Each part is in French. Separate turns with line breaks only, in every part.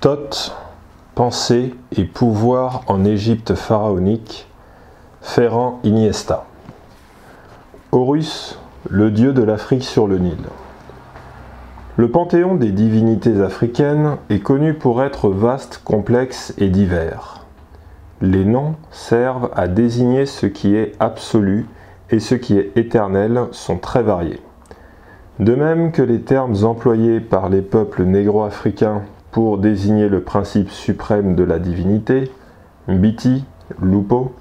Thoth, pensée et pouvoir en Égypte pharaonique, Ferran Iniesta. Horus, le dieu de l'Afrique sur le Nil. Le panthéon des divinités africaines est connu pour être vaste, complexe et divers. Les noms servent à désigner ce qui est absolu et ce qui est éternel sont très variés. De même que les termes employés par les peuples négro-africains pour désigner le principe suprême de la divinité, Mbiti, Lupo,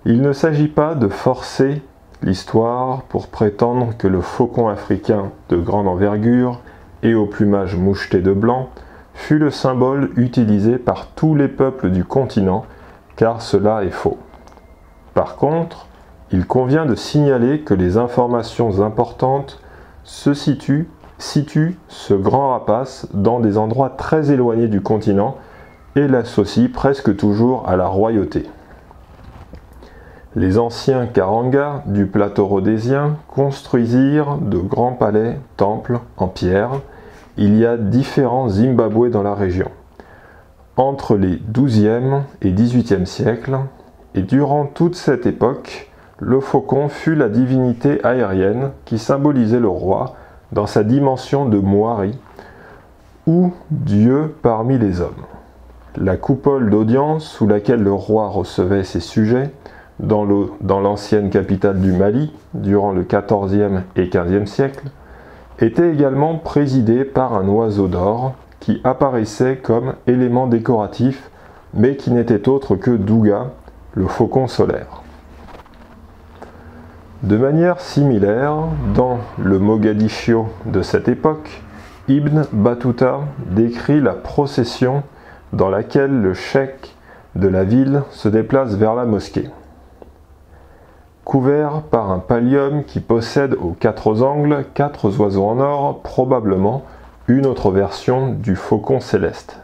il ne s'agit pas de forcer l'histoire pour prétendre que le faucon africain de grande envergure et au plumage moucheté de blanc fut le symbole utilisé par tous les peuples du continent, car cela est faux. Par contre, il convient de signaler que les informations importantes situent ce grand rapace dans des endroits très éloignés du continent et l'associent presque toujours à la royauté. Les anciens Karangas du plateau rhodésien construisirent de grands palais, temples en pierre. Il y a différents Zimbabwe dans la région. Entre les XIIe et XVIIIe siècles, et durant toute cette époque, le faucon fut la divinité aérienne qui symbolisait le roi dans sa dimension de Moari, ou Dieu parmi les hommes. La coupole d'audience sous laquelle le roi recevait ses sujets, dans l'ancienne capitale du Mali, durant le XIVe et XVe siècle, était également présidée par un oiseau d'or qui apparaissait comme élément décoratif, mais qui n'était autre que Douga, le faucon solaire. De manière similaire, dans le Mogadiscio de cette époque, Ibn Battuta décrit la procession dans laquelle le cheikh de la ville se déplace vers la mosquée. Couvert par un pallium qui possède aux quatre angles 4 oiseaux en or, probablement une autre version du faucon céleste.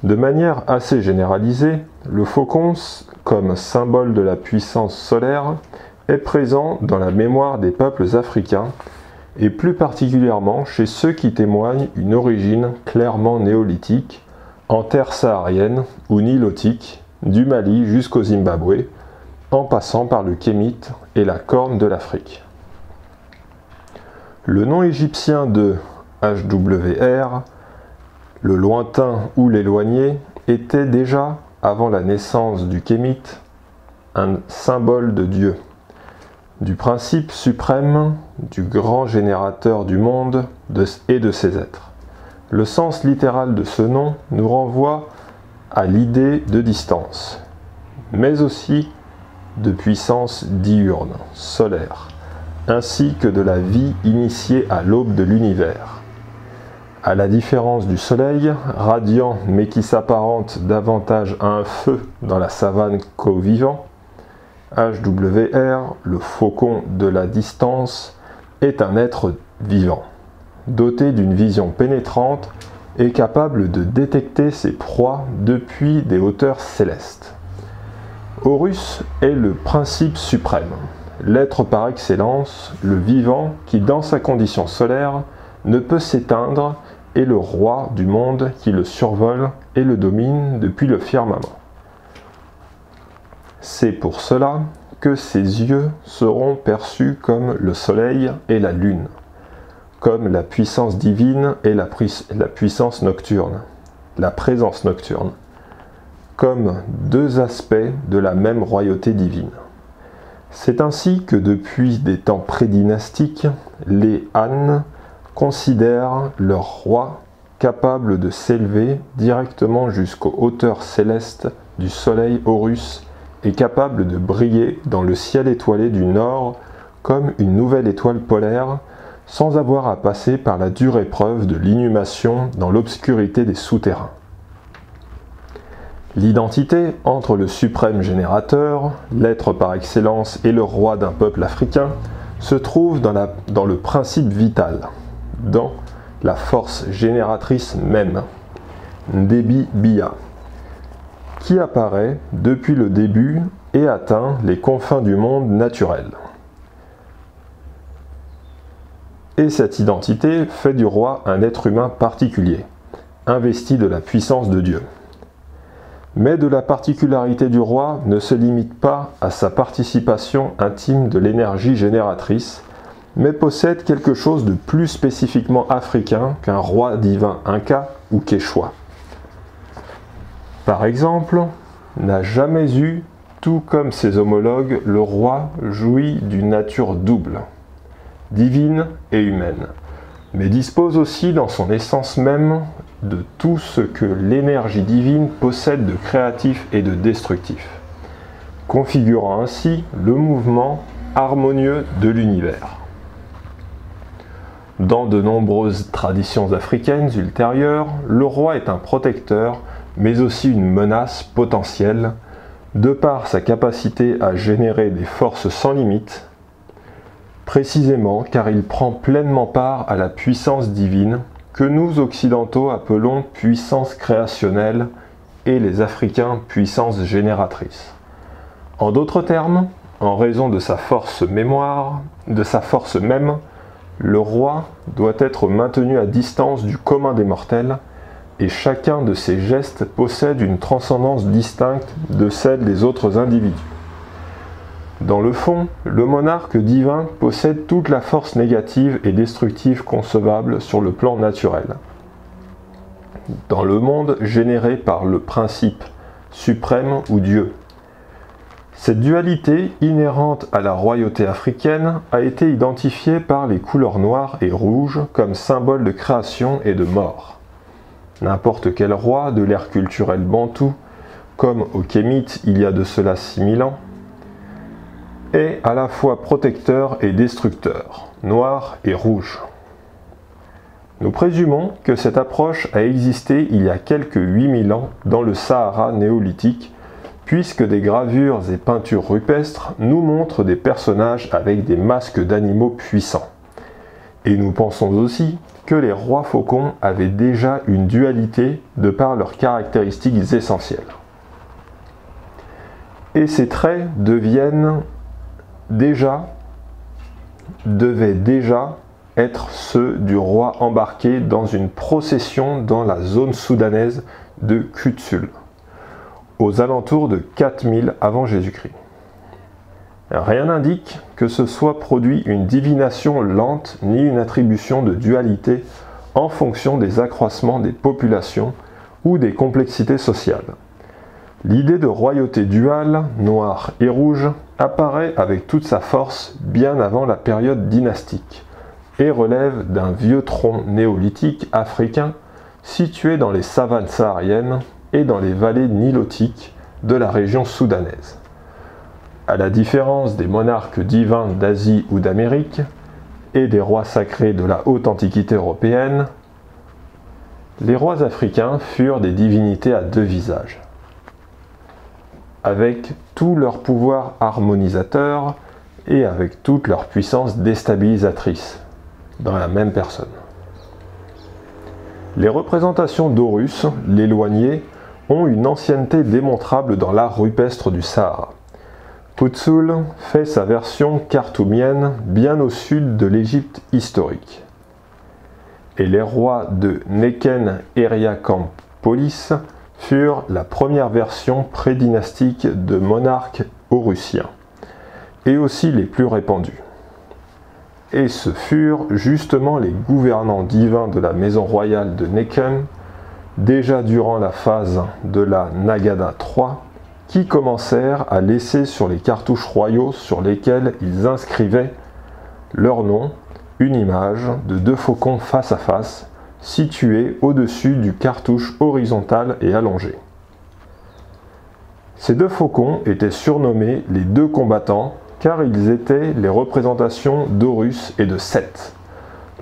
De manière assez généralisée, le faucon, comme symbole de la puissance solaire, est présent dans la mémoire des peuples africains, et plus particulièrement chez ceux qui témoignent une origine clairement néolithique, en terre saharienne ou nilotique, du Mali jusqu'au Zimbabwe, en passant par le Kémite et la Corne de l'Afrique. Le nom égyptien de HWR, le lointain ou l'éloigné, était déjà, avant la naissance du Kémite, un symbole de Dieu, du principe suprême, du grand générateur du monde et de ses êtres. Le sens littéral de ce nom nous renvoie à l'idée de distance, mais aussi de puissance diurne, solaire, ainsi que de la vie initiée à l'aube de l'univers. À la différence du soleil, radiant mais qui s'apparente davantage à un feu dans la savane qu'au vivant, HWR, le faucon de la distance, est un être vivant, doté d'une vision pénétrante et capable de détecter ses proies depuis des hauteurs célestes. Horus est le principe suprême, l'être par excellence, le vivant qui, dans sa condition solaire, ne peut s'éteindre, est le roi du monde qui le survole et le domine depuis le firmament. C'est pour cela que ses yeux seront perçus comme le soleil et la lune, comme la puissance divine et la puissance nocturne, la présence nocturne, comme deux aspects de la même royauté divine. C'est ainsi que depuis des temps prédynastiques, les Han considèrent leur roi capable de s'élever directement jusqu'aux hauteurs célestes du soleil Horus et capable de briller dans le ciel étoilé du nord comme une nouvelle étoile polaire, sans avoir à passer par la dure épreuve de l'inhumation dans l'obscurité des souterrains. L'identité entre le suprême générateur, l'être par excellence et le roi d'un peuple africain se trouve dans le principe vital, dans la force génératrice même, Ndebi Bia, qui apparaît depuis le début et atteint les confins du monde naturel. Et cette identité fait du roi un être humain particulier, investi de la puissance de Dieu. Mais de la particularité du roi ne se limite pas à sa participation intime de l'énergie génératrice, mais possède quelque chose de plus spécifiquement africain qu'un roi divin inca ou quechua. Par exemple, n'a jamais eu, tout comme ses homologues, le roi jouit d'une nature double, divine et humaine, mais dispose aussi dans son essence même de tout ce que l'énergie divine possède de créatif et de destructif, configurant ainsi le mouvement harmonieux de l'univers. Dans de nombreuses traditions africaines ultérieures, le roi est un protecteur, mais aussi une menace potentielle, de par sa capacité à générer des forces sans limite, précisément car il prend pleinement part à la puissance divine, que nous occidentaux appelons puissance créationnelle et les Africains puissance génératrice. En d'autres termes, en raison de sa force mémoire, de sa force même, le roi doit être maintenu à distance du commun des mortels, et chacun de ses gestes possède une transcendance distincte de celle des autres individus. Dans le fond, le monarque divin possède toute la force négative et destructive concevable sur le plan naturel. Dans le monde généré par le principe suprême ou Dieu. Cette dualité inhérente à la royauté africaine a été identifiée par les couleurs noires et rouges comme symbole de création et de mort. N'importe quel roi de l'ère culturelle bantoue, comme au Kémite il y a de cela 6000 ans, est à la fois protecteur et destructeur, noir et rouge. Nous présumons que cette approche a existé il y a quelques 8000 ans dans le Sahara néolithique, puisque des gravures et peintures rupestres nous montrent des personnages avec des masques d'animaux puissants. Et nous pensons aussi que les rois faucons avaient déjà une dualité de par leurs caractéristiques essentielles. Et ces traits devaient déjà être ceux du roi embarqué dans une procession dans la zone soudanaise de Kutsul, aux alentours de 4000 avant Jésus-Christ. Rien n'indique que ce soit produit une divination lente ni une attribution de dualité en fonction des accroissements des populations ou des complexités sociales. L'idée de royauté duale, noire et rouge, apparaît avec toute sa force bien avant la période dynastique et relève d'un vieux tronc néolithique africain situé dans les savanes sahariennes et dans les vallées nilotiques de la région soudanaise. À la différence des monarques divins d'Asie ou d'Amérique et des rois sacrés de la haute antiquité européenne, les rois africains furent des divinités à deux visages, avec tout leur pouvoir harmonisateur et avec toute leur puissance déstabilisatrice dans la même personne. Les représentations d'Horus, l'éloigné, ont une ancienneté démontrable dans l'art rupestre du Sahara. Kutsul fait sa version khartoumienne bien au sud de l'Égypte historique. Et les rois de Neken Eriakampolis furent la première version prédynastique de monarques horusiens, et aussi les plus répandus. Et ce furent justement les gouvernants divins de la maison royale de Neken, déjà durant la phase de la Nagada III, qui commencèrent à laisser sur les cartouches royaux sur lesquels ils inscrivaient leur nom une image de deux faucons face à face, situés au-dessus du cartouche horizontal et allongé. Ces deux faucons étaient surnommés les deux combattants car ils étaient les représentations d'Horus et de Seth,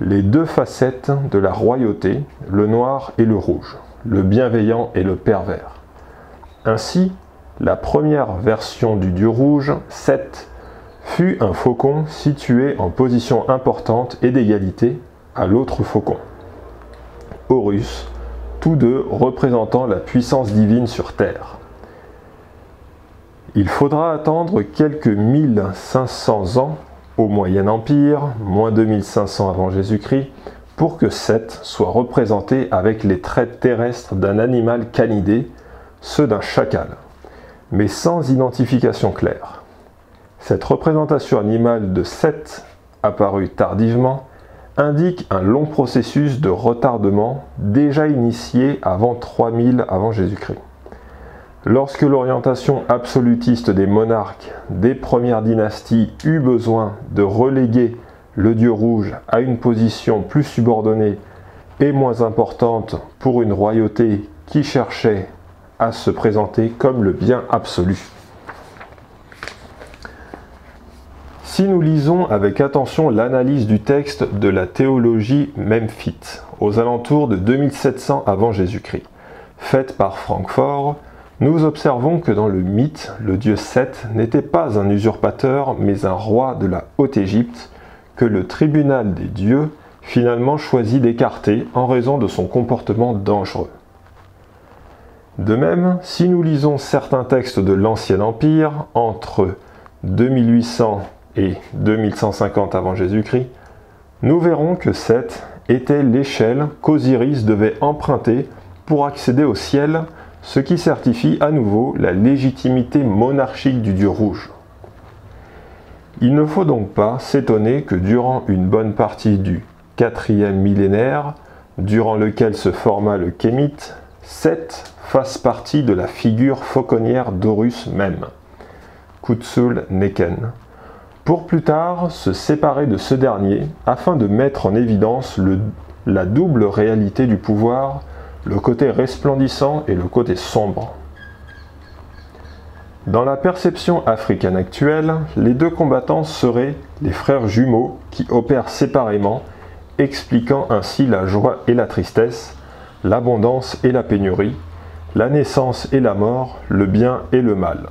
les deux facettes de la royauté, le noir et le rouge, le bienveillant et le pervers. Ainsi, la première version du dieu rouge, Seth, fut un faucon situé en position importante et d'égalité à l'autre faucon, Horus, tous deux représentant la puissance divine sur terre. Il faudra attendre quelques 1500 ans au Moyen Empire, moins 2500 avant Jésus-Christ, pour que Seth soit représenté avec les traits terrestres d'un animal canidé, ceux d'un chacal, mais sans identification claire. Cette représentation animale de Seth, apparue tardivement, indique un long processus de retardement déjà initié avant 3000 avant Jésus-Christ. Lorsque l'orientation absolutiste des monarques des premières dynasties eut besoin de reléguer le dieu rouge à une position plus subordonnée et moins importante pour une royauté qui cherchait à se présenter comme le bien absolu. Si nous lisons avec attention l'analyse du texte de la théologie memphite, aux alentours de 2700 avant Jésus-Christ, faite par Francfort, nous observons que dans le mythe, le dieu Seth n'était pas un usurpateur, mais un roi de la Haute-Égypte, que le tribunal des dieux finalement choisit d'écarter en raison de son comportement dangereux. De même, si nous lisons certains textes de l'Ancien Empire, entre 2800 et 2150 avant Jésus-Christ, nous verrons que Seth était l'échelle qu'Osiris devait emprunter pour accéder au ciel, ce qui certifie à nouveau la légitimité monarchique du dieu rouge. Il ne faut donc pas s'étonner que durant une bonne partie du 4e millénaire, durant lequel se forma le kémite, Seth fasse partie de la figure fauconnière d'Horus même, Kutzul-Neken, pour plus tard se séparer de ce dernier afin de mettre en évidence la double réalité du pouvoir, le côté resplendissant et le côté sombre. Dans la perception africaine actuelle, les deux combattants seraient les frères jumeaux qui opèrent séparément, expliquant ainsi la joie et la tristesse, l'abondance et la pénurie, la naissance et la mort, le bien et le mal.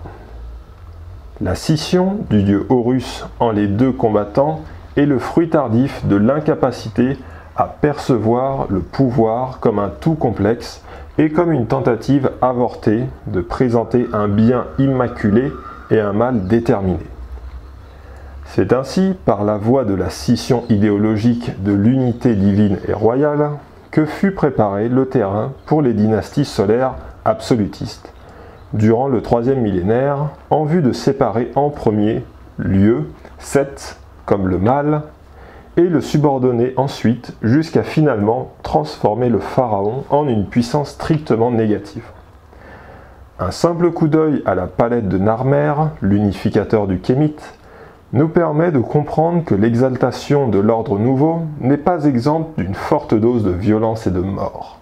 La scission du dieu Horus en les deux combattants est le fruit tardif de l'incapacité à percevoir le pouvoir comme un tout complexe et comme une tentative avortée de présenter un bien immaculé et un mal déterminé. C'est ainsi, par la voie de la scission idéologique de l'unité divine et royale, que fut préparé le terrain pour les dynasties solaires absolutistes, durant le 3e millénaire, en vue de séparer en premier lieu Seth comme le mal, et le subordonner ensuite jusqu'à finalement transformer le pharaon en une puissance strictement négative. Un simple coup d'œil à la palette de Narmer, l'unificateur du kémite, nous permet de comprendre que l'exaltation de l'ordre nouveau n'est pas exempte d'une forte dose de violence et de mort,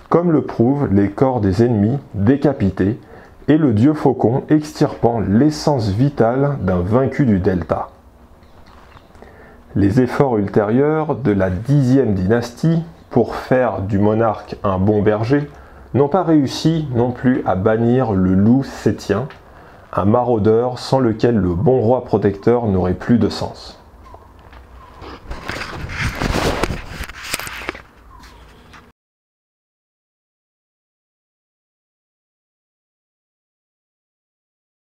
comme le prouvent les corps des ennemis décapités et le dieu faucon extirpant l'essence vitale d'un vaincu du delta. Les efforts ultérieurs de la 10e dynastie pour faire du monarque un bon berger n'ont pas réussi non plus à bannir le loup sétien, un maraudeur sans lequel le bon roi protecteur n'aurait plus de sens.